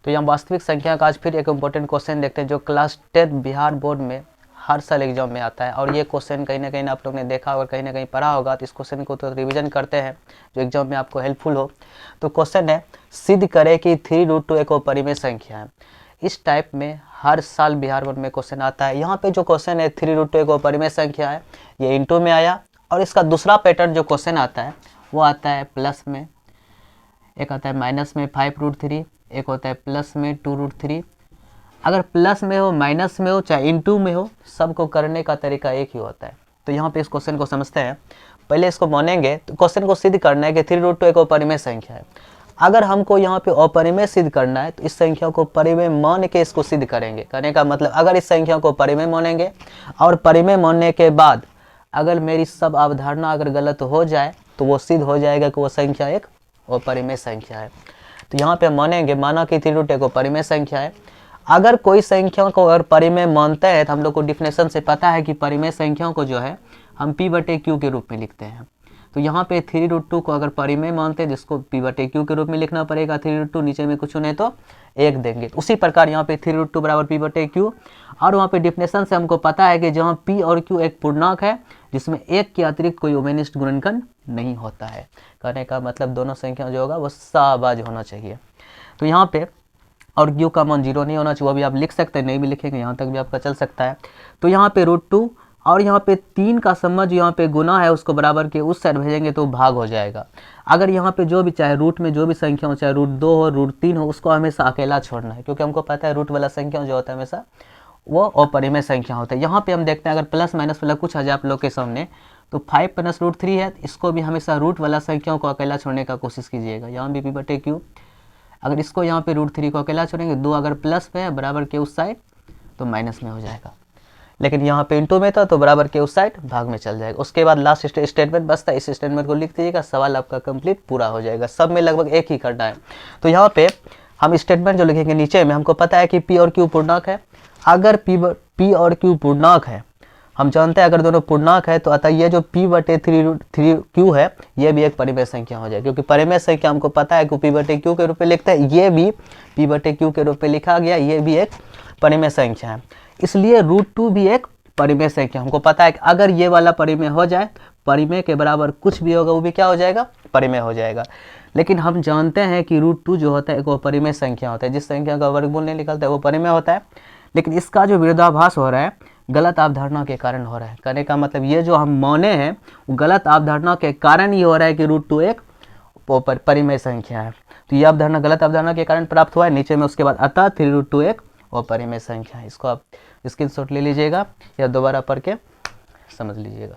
तो यहाँ वास्तविक संख्या का आज फिर एक इम्पोर्टेंट क्वेश्चन देखते हैं जो क्लास 10 बिहार बोर्ड में हर साल एग्जाम में आता है। और ये क्वेश्चन कहीं ना कहीं आप लोग ने देखा होगा, कहीं ना कहीं पढ़ा होगा, तो इस क्वेश्चन को तो रिवीजन करते हैं जो एग्जाम में आपको हेल्पफुल हो। तो क्वेश्चन है, सिद्ध करें कि 3√2 एक अपरिमेय संख्या है। इस टाइप में हर साल बिहार बोर्ड में क्वेश्चन आता है। यहाँ पे जो क्वेश्चन है 3√2 एक अपरिमेय संख्या है, ये इंटू में आया। और इसका दूसरा पैटर्न जो क्वेश्चन आता है वो आता है प्लस में, एक आता है माइनस में 5√3, एक होता है प्लस में 2√3। अगर प्लस में हो, माइनस में हो, चाहे इंटू में हो, सबको करने का तरीका एक ही होता है। तो यहाँ पे इस क्वेश्चन को समझते हैं। पहले इसको मानेंगे तो क्वेश्चन को सिद्ध करना है कि 3√2 एक अपरिमेय संख्या है। अगर हमको यहाँ पे अपरिमेय सिद्ध करना है तो इस संख्या को परिमेय मान के इसको सिद्ध करेंगे। कहने का मतलब अगर इस संख्या को परिमेय मानेंगे और परिमेय मानने के बाद अगर मेरी सब अवधारणा अगर गलत हो जाए तो वो सिद्ध हो जाएगा कि वो संख्या एक अपरिमेय संख्या है। तो यहाँ पे मानेंगे, माना कि 3√2 एक अपरिमेय संख्या है। अगर कोई संख्या को अगर परिमेय मानते हैं तो हम लोग को डिफिनेशन से पता है कि परिमेय संख्याओं को जो है हम p/q के रूप में लिखते हैं। तो यहाँ पे 3√2 को अगर परिमेय मानते हैं जिसको p/q के रूप में लिखना पड़ेगा। 3√2 नीचे में कुछ नहीं तो 1 देंगे। उसी प्रकार यहाँ पे 3√2 बराबर p/q। और वहाँ पे डिफिनेशन से हमको पता है कि जहाँ p और q एक पूर्णांक है जिसमें 1 के अतिरिक्त कोई उभयनिष्ठ गुणनखंड नहीं होता है। कहने का मतलब दोनों संख्या जो होगा वो सहभाज्य होना चाहिए। तो यहाँ पे और q का मान 0 नहीं होना चाहिए, वो भी आप लिख सकते हैं, नहीं भी लिखेंगे यहाँ तक भी आपका चल सकता है। तो यहाँ पे √2 और यहाँ पे 3 का सम्मा जो यहाँ पे गुना है उसको बराबर के उस साइड भेजेंगे तो भाग हो जाएगा। अगर यहाँ पे जो भी चाहे रूट में जो भी संख्या हो, चाहे √2 हो, √3 हो, उसको हमेशा अकेला छोड़ना है, क्योंकि हमको पता है रूट वाला संख्या जो होता है हमेशा वो अपरिमेय संख्या होता है। यहाँ पे हम देखते हैं अगर प्लस माइनस वाला कुछ आ जाए आप लोग के सामने तो 5 + √3 है, इसको भी हमेशा रूट वाला संख्याओं को अकेला छोड़ने का कोशिश कीजिएगा। यहाँ भी p/q, अगर इसको यहाँ पे √3 को अकेला छोड़ेंगे, 2 अगर प्लस में है बराबर के उस साइड तो माइनस में हो जाएगा, लेकिन यहाँ पे इंटू में था तो बराबर के उस साइड भाग में चल जाएगा। उसके बाद लास्ट स्टेटमेंट बचता है, इस स्टेटमेंट को लिख दीजिएगा, सवाल आपका कंप्लीट पूरा हो जाएगा। सब में लगभग एक ही करना है। तो यहाँ पे हम स्टेटमेंट जो लिखेंगे नीचे में, हमको पता है कि p और q पूर्णांक है। अगर p और q पूर्णांक है, हम जानते हैं अगर दोनों पूर्णांक है तो अतः ये जो p/3q है ये भी एक परिमेय संख्या हो जाए, क्योंकि परिमेय संख्या हमको पता है कि p/q के रूप में लिखते हैं, ये भी p/q के रूप में लिखा गया, ये भी एक परिमेय संख्या है। इसलिए √2 भी एक परिमेय संख्या, हमको पता है कि अगर ये वाला परिमेय हो जाए, परिमेय के बराबर कुछ भी होगा वो भी क्या हो जाएगा, परिमेय हो जाएगा। लेकिन हम जानते हैं कि √2 जो होता है एक अपरिमेय संख्या होता है, जिस संख्या का वर्गमूल नहीं निकलता है वो परिमेय होता है। लेकिन इसका जो विरोधाभास हो रहा है गलत अवधारणा के कारण हो रहा है। कहने का मतलब ये जो हम माने हैं वो गलत अवधारणा के कारण ही हो रहा है कि √2 एक परिमेय संख्या है। तो ये अवधारणा गलत अवधारणा के कारण प्राप्त हुआ है। नीचे में उसके बाद अतः 3√2 एक अपरिमेय संख्या है। इसको आप स्क्रीनशॉट ले लीजिएगा या दोबारा पढ़ के समझ लीजिएगा।